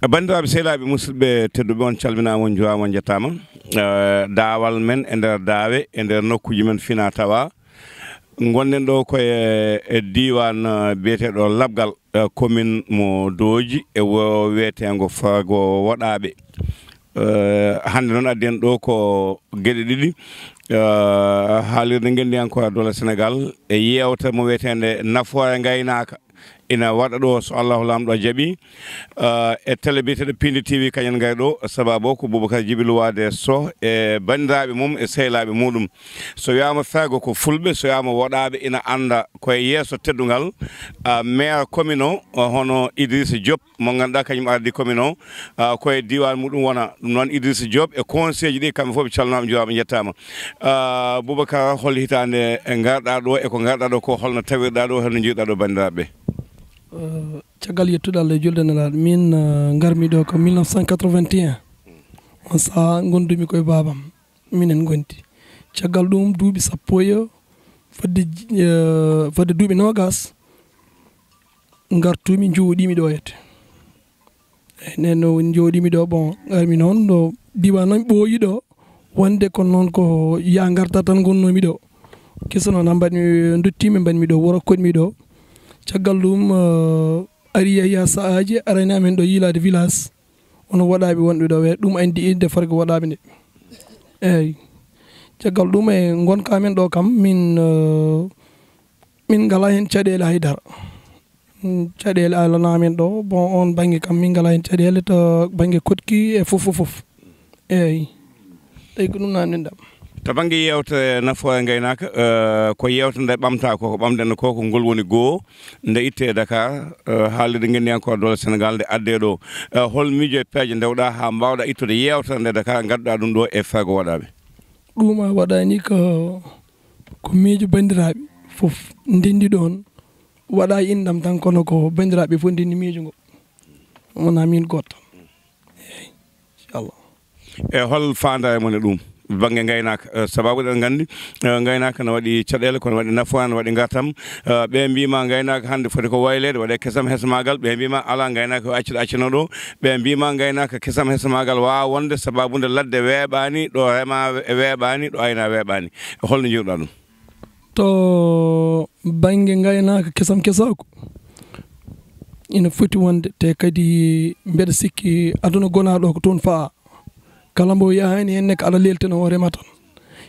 bandiraɓe sehilaɓe musidɓe tedduɓe on calminama on juwama on jettama daawal men e nder daawe e nder nokkuji men fina tawa gonɗen ɗo koye e diwan biyeteɗo labgal commune mo Dooji e wiyetego Fago Woɗaɓe hande noon addi en ɗo ko gueɗe ɗiɗi haalirde gendiyankoye doole Sénégal e yewta mo wiyetede nafoore gaynaka ina waɗa ɗo so Allahu lamɗo jaaɓi e télé biyeteɗo Pindi TV kañen gay ɗo sababu ko Boubacar Djibril Wade Sow e bandiraɓe mum e sehilaɓe muɗum so wiyama Fago ko fulɓe so wiyama Woɗaɓe ina anda koye yesso teddugal maire commune o hono Idrissa Diop mo ganduɗa kañum ardi commune o koye diwan muɗum wona ɗum noon Idrissa Diop e conseil ji ɗi kamɓe foof ɓe calminama jowaɓe jettama Boubacar hol hitande e garɗa ɗo e ko garɗa ɗo ko holno tawirɗa ɗo holno jiiɗa ɗo bandiraɓe caggal yettude Allah e julde nelaɗo min garmi ɗo ko 1981 on saha gondumi koye babam minen gondi caggal ɗum duuɓi sappo fodde duuɓi nogas gartumi jooɗimi ɗo yette eyyi neno jooɗimi ɗo bon garmi noon ɗo diwan noon ɓooyi ɗo wonde kono noon ko ya garta tan gonnomi ɗo kesa noon ha mbaɗmi dottimi mbaɗmi ɗo wuro koɗmi ɗo caggal ɗum ari ya saaji arani amen ɗo yilade village wono Woɗaɓe wonɓe ɗo ɓe ɗum andi inde Fargo Woɗaɓe nde eyyi caggal ɗum e gonka men ɗo kam min ngala hen caɗele haydara caɗele alana men ɗo bon on banggue kam min ngala hen caɗele to banggue kotki e foof eyyi tawi ko ɗum namdinɗam to banggue yewte nafoore gaynaka ko yewte nde ɓamta ko ɓamɗen ko ngol woni goho nde itte Dakar haalirde gendiyankoɓe doole Sénégal nde adde ɗo hol miijo e peeje dewɗa ha mbawɗa ittude yewtere nde Dakar gadduɗa ɗum ɗo e Fago Woɗaɓe ɗum a waɗani ko miijo bandiraɓe foof ndendi ɗon waɗa indam tan kono ko bandiraɓe foof ndendi miijo ngo wona min goto eyyi inchallah e hol fandare mon e ɗum banggue gaynaka sababu ɗen gandi gaynaka ne waɗi caɗele kono waɗi nafoore ne waɗi gartam ɓe mbima gaynaka hande foti ko waylede waɗe kesam hesmagal ɓe mbima ala gaynaka o acciɗo accano ɗo ɓe mbima gaynaka kesam hesmagal wawa wonde sababude ladde weeɓani ɗo rema weeɓani ɗo ayna weeɓani holno jiruɗa ɗum to banggue gaynaka kesam kesako ina foti wonde te kadi mbeɗa sikki aduna gonaɗo ko toon faa kala mbo yahani henne ko Allah leltano o rema tan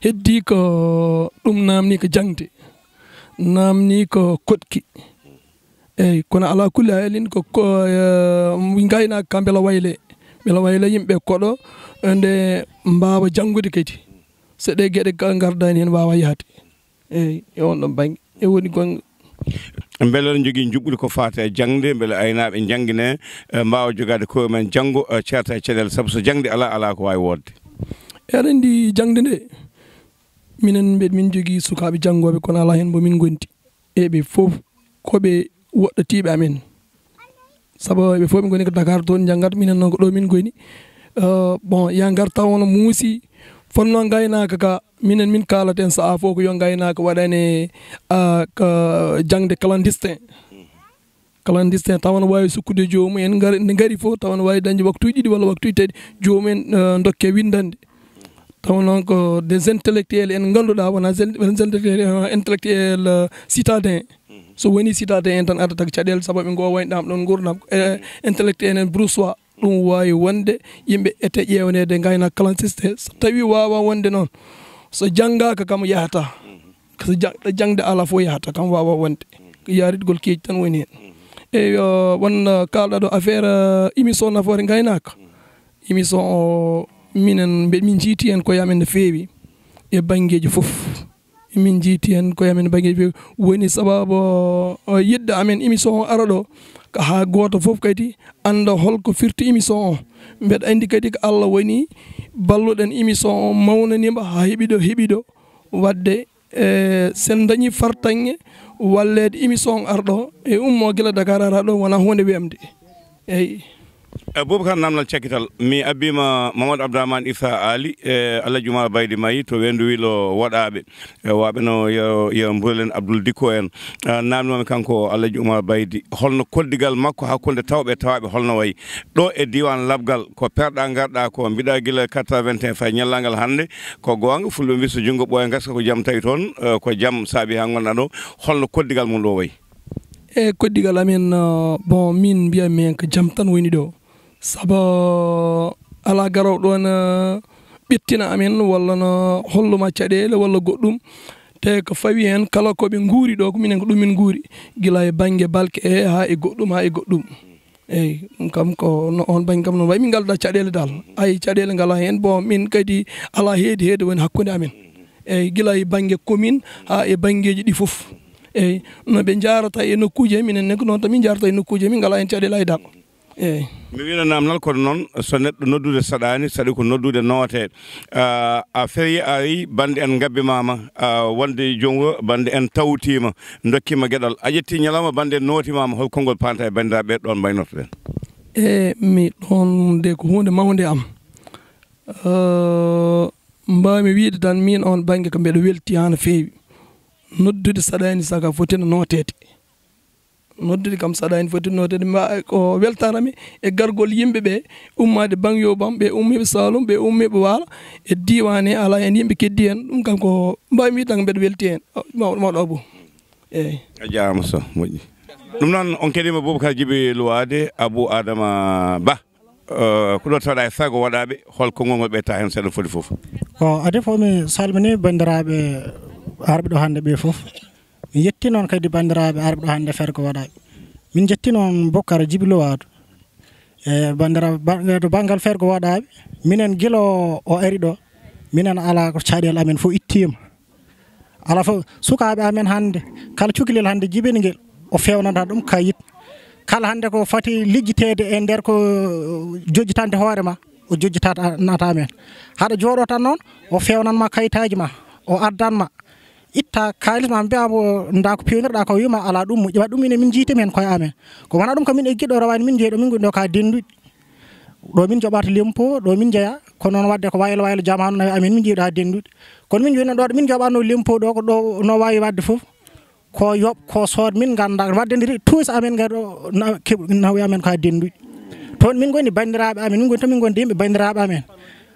heddi ko ɗum namni ko jangde namni ko koɗki eyyi kono ala kulli halin ko gaynaka ka beela wayle yimɓe koɗo nde mbawa janggude kadi so ɗe gueɗe gardani hen wawa yahde eyyi e on ɗon banggue e woni gonga beele oɗon jogui juɓɓude ko fate e jangde beele aynaɓe jangguine mbawa jogade koye men janggo certa e caɗele saabu so jangde ala ko wawi wodde eɗen andi jangde nde minen min jogui sukaɓe janggoɓe kono ala hen bomin gondi eɓe foof koɓe woɗɗatiɓe amen saabu ɓe foof ɓe goni ko Dakar toon janggata minen noon ko ɗo min goni bon ya garta wono muusi fonno gaynaka ka minen min kalaten saaha fof ko yo gaynaka waɗane ko jangde clandestin tawa ne wawi sukkude jomum en nde gaari fof tawa ne wawi dañde waktuji ɗiɗi walla waktuji tati jomumen dokke windande tawa noon ko des intellectuels en ganduɗa wona intellectuel citadin so woni citadin en tan addata ko caɗele saabu ɓe gowayɗam ɗon gurdam intellectuel en broussois ɗum wawi wonde yimɓe ete ƴewnede gayna clandestin so tawi wawa wonde noon so janggaka kam yahata so jangde ala fof yahata kam wawa wonde ko yaridgol keeji tan woni hen eyi won kalɗa ɗo affaire émission nafoore gaynaka émission o minen min jiiti hen koye amen no feewi e banggueji foof min jiiti hen koye amen banggueji feewi woni sababu yidde amen émission o ara ɗo ha goto foof kadi anda holko firti émission o mbeɗa andi kadi ko Allah woni balluɗen émission o mawnanima ha heeɓiɗo wadde sen dañi fartange wallede émission arɗo e ummo guila Dakar ara ɗo wona hunde wemde eyyi Boubacar namnal cekkital mi abbima Mamadou Abdourahmane Issa Ali Alaji Oumar Baydy Mayi to wendu wilo waɗaɓe waɓe no yo mbulen Abdoul Dikko en namnomi kanko Alaji Oumar Baydy holno koddigal makko hakkunde tawɓe tawaɓe holno wayi ɗo e diwan labgal ko perɗa garɗa ko mbiɗa guila 81 fay ñallangal hannde ko gonga fulɓe mbi so jungo ɓooya gaska ko jaam tawi toon ko jaam saabi ha gonɗa ɗo holno koddigal mum ɗo wayi koddigal amen bon min mbiyami hen ko jaam tan woni ɗo saba ala garaw ɗon ɓettina amen walla no holluma caɗele walla goɗɗum te ko fawi hen kala koɓe guuri ɗo ko minen ko ɗum min guuri gila e banggue balke ha e goɗɗum eyyi ɗum kam ko on banggue kam noon way min galda caɗele dal ay caɗele ngala hen bon min kadi ala heedi woni hakkude amen eyyi gila e banggue commune ha e banggueji ɗi foof eyyi no ɓe jarata e nokkuje minen ne ko noon tan min jarata e nokkuje min ngala hen caɗele haydara eyyi mi wino namdal kono noon so neɗɗo noddude saɗani saɗi ko noddude noote a feewi a yi bande en gabbimama wonde jongo bande en tawtima dokkima gueɗal a ƴetti ñalawma bande en nootimama hol konngol panta e bandiraɓe ɗon mbaynortoɗen mi ɗon nde ko hunde mawde am mbawmi wiide tan min on banggue ko mbeɗa welti ha no feewi noddude saɗani saka fotina nootede noddude kam saɗani foti notede ko weltanami e gargol yimɓeɓe ummade bangyo bam ɓe ummiɓe Saloum ɓe ummiɓe Waalo e diwan he ala hen yimɓe keddi hen ɗum kam ko mbawmi wiide tan mbeɗa welti hen mawɗo Abou eyyi a jarama so moƴƴi ɗum noon on keɗima Boubacar Djiby Louwade Abou Adama Ba ko ɗo tawɗa e sago waɗaɓe hol konngol ngol ɓetta hen seeɗa foti foof ade fof mi salmini bandiraɓe arɓe ɗo hannde ɓe foof mi yetti noon kadi bandiraɓe arɓe ɗo hannde Fergo waɗaɓe min jetti noon Boubacar Djiby Louwade e bandiraɓe to banggal Fergo waɗaɓe minen guila o ari ɗo minen ala ko caɗele amen fof ittima ala fof sukaɓe amen hannde kala cukalel hannde jibinguel o fewnanta ɗum kayit kala hannde ko fati lijjitede e nder ko jojjitande hoorema o jojjitata nata men haɗa jooɗo tan noon o fewnanma kayitaji ma o addanma itta kalis ma mbiyamo nda ko pewnirɗa ko wima ala ɗum moƴƴi waɗi ɗum ine min jiitimi hen koye amen ko wona ɗum kamin e giɗɗo rawani min jeeyi ɗo min goni ɗo ka denduɗi ɗo min joɓata lempo ɗo min jeeya kono noon wadde ko waylo waylo jamanu nawi amen min jeeyi ɗo ha denduɗi kono min joni ɗo min joɓatno lempo ɗo ko ɗo no wawi wadde foof ko yoɓ ko sood min ganda wadde ndiri tuus amen gari ɗo nawi amen ko ha denduɗi toon min goni bandiraɓe amen min goni to min gonde yimɓe bandiraɓe amen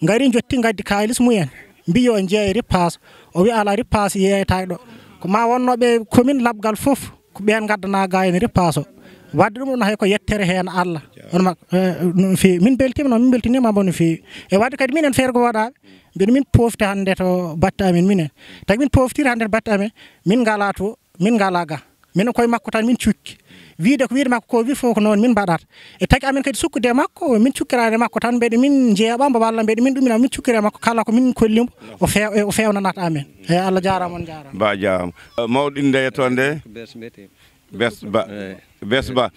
gari jotti gaddi kalis mumen mbi yo jeeye ripaas o wi ala ripaas yeyata ɗo ko ma wonnoɓe commune labgal foof ko ɓen gaddana ga hen ripaas o wadde ɗum ɗon hay ko yettere hen Allah on no fewi min beltima noon min beltinima bo no fewi e wadde kadi minen Fergo waɗaɓe mbiɗa min pofti hannde to batte amen minen tagi min poftiri hannde to batte amen min ngala to min ngala ga minen koye makko tan min cukki wiide ko wiide makko ko wi fof ko noon min mbaɗata e tagi amen kadi sukkude makko min cukkirade makko tan mbeɗa min jeeɓamo walla mbeɗa min ɗumina min cukkire makko kala ko min kollimo o fewnanata amen eyyi Allah jarama on jarama ba jarama mawɗo inde yettonde Bes Ba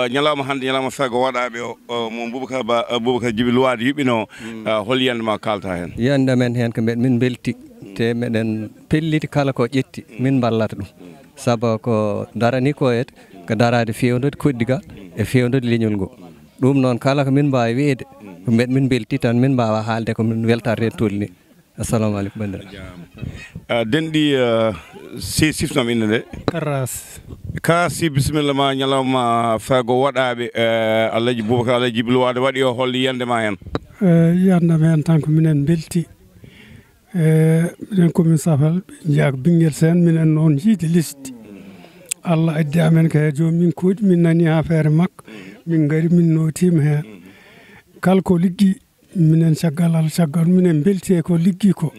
ñalawma hannde ñalawma Fergo waɗaɓe o mo Boubacar Djiby Louwade yuɓino hol yiyande ma kalta hen yiyande men hen ko min belti te meɗen pelliti kala ko ƴetti min ballata ɗum saabu ko darani ko ete ko darade fewnude koddigal e fewnude leñol ngol ɗum noon kala ko min mbawi wiide ko min belti tan min mbawa haalde ko min weltare hen tolni assalamu aleykum bandiraɓe denɗi si sifnam inde nde Karasi bisimilla ma ñalawma Fergo waɗaɓe Alaji Boubacar Alaji Djiby Louwade waɗi o holli yiyande ma hen yiyandam hen tan ko minen belti minen commune Safel ɓe jeeya ko ɓinguel sen minen noon jiidi lisdi Allah addi amen ko he jomumin kuuɗi min nani affaire makko min gari min notima hen kala ko liggi minen caggal Allah caggal minen belti e ko liggi ko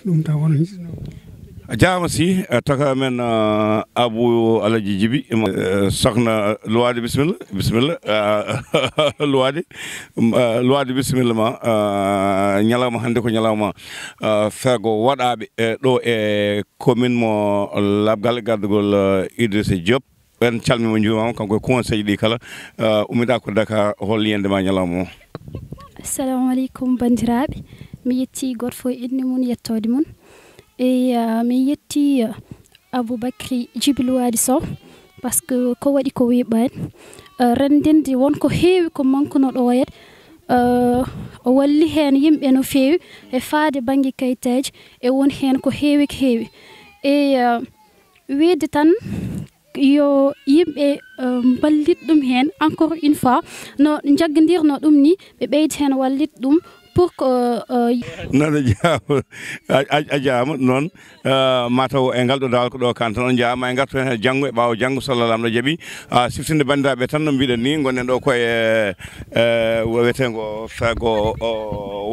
ɗum tan won a jarama si taka men Abou Alaji Djiby sokhna Louwade bisimilla Louwade bisimilla ma ñalawma hannde ko ñalawma Fergo waɗaɓe ɗo e commune mo labgal gardugol Idrissa Diop ɓen calmima juumama kanko e conseil ɗi kala ummida ko Dakar hol yiyande ma ñalawma o assalamu aleykum bandiraɓe mi yetti goto fof inde mum yettode mum mi yetti Aboubacry Djiby Louwade Sow par ce que ko waɗi ko weeɓani rendinde wonko heewi ko mankuno ɗo wayat o walli heen yimɓe no feewi e faade baŋnge kayitaji e won heen ko heewi e wiide tan yo yimɓe ballit ɗum heen encore une fois no jaggodirno ɗum ni ɓe ɓeydi heen wallit ɗum pour que noon a jaama noon mataw e ngal ɗo dawal ko ɗo kan tan on jaama e gartu hen janngo e ɓaawo janngo sallah lamɗo jaaɓi siftinde bandiraɓe tan no mbiɗen ni gonɗen ɗo koye wiyetengo fago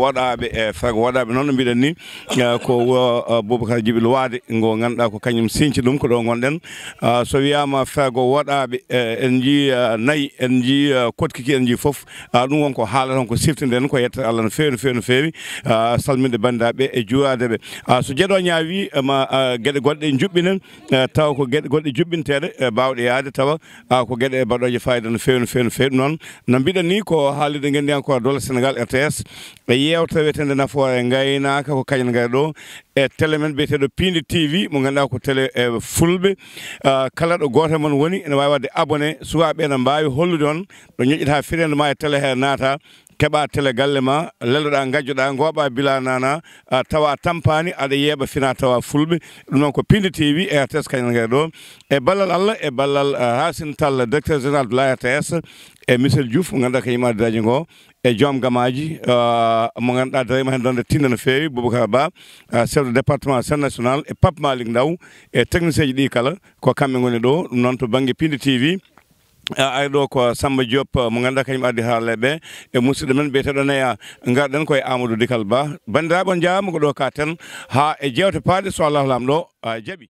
woɗaɓe e fago woɗaɓe noon no mbiɗen ni ko Boubacar Djibril Wade ngo ganduɗa ko kañum siñci ɗum ko ɗo gonɗen so wiyama fago woɗaɓe en jii nayyi en jii kotkiki en jii foof ɗum wonko haala tan ko siftinden ko yetta Allah no feewi no feewi salminde bandiraɓe e juuradeɓe so jeeɗo ñaawi ma gueɗe goɗɗe juɓɓinen taw ko gueɗe goɗɗe juɓɓinteɗe bawɗe yaade tawa ko gueɗe baɗoje fayida no feewi noon no mbiɗen ni ko haalirde gendin encore Dole Sénégal RTS e yewta wiyetende nafoore gaynaka ko kañum gay ɗo e télé men biyeteɗo Pindi TV mo ganduɗa ko télé fulɓe kala ɗo goto mon woni ene wawi wadde abonné sukaɓe ne mbawi hollude on ɗo ñoƴƴata firende ma e télé he naata keɓa télé galle ma lelloɗa gajjoɗa goɓa bilanana tawa tampani aɗa yeeɓa fina tawa fulɓe ɗum noon ko Pindi TV e RTS kañum gay ɗo e ballal Allah e ballal Racine Tall directeur général de la RTS e Michel Diouf mo ganduɗa kañum addaji ngo e joom gamaji mo ganduɗa darima hen donde tinna no feewi Boubacar Ba chef de département Sen National e Pape Malick Ndaw e technicien ji ɗi kala ko kamɓe goni ɗo ɗum noon to banggue Pindi TV ay ɗo ko Samba Diop mo ganduɗa kañum addi haalleɓe e musidɗo men biyeteɗo neya garɗen koye Amadou Dikal Ba bandiraɓe on jaama ko ɗo ka ten ha e jewte paaɗe so Allah lamɗo jaaɓi.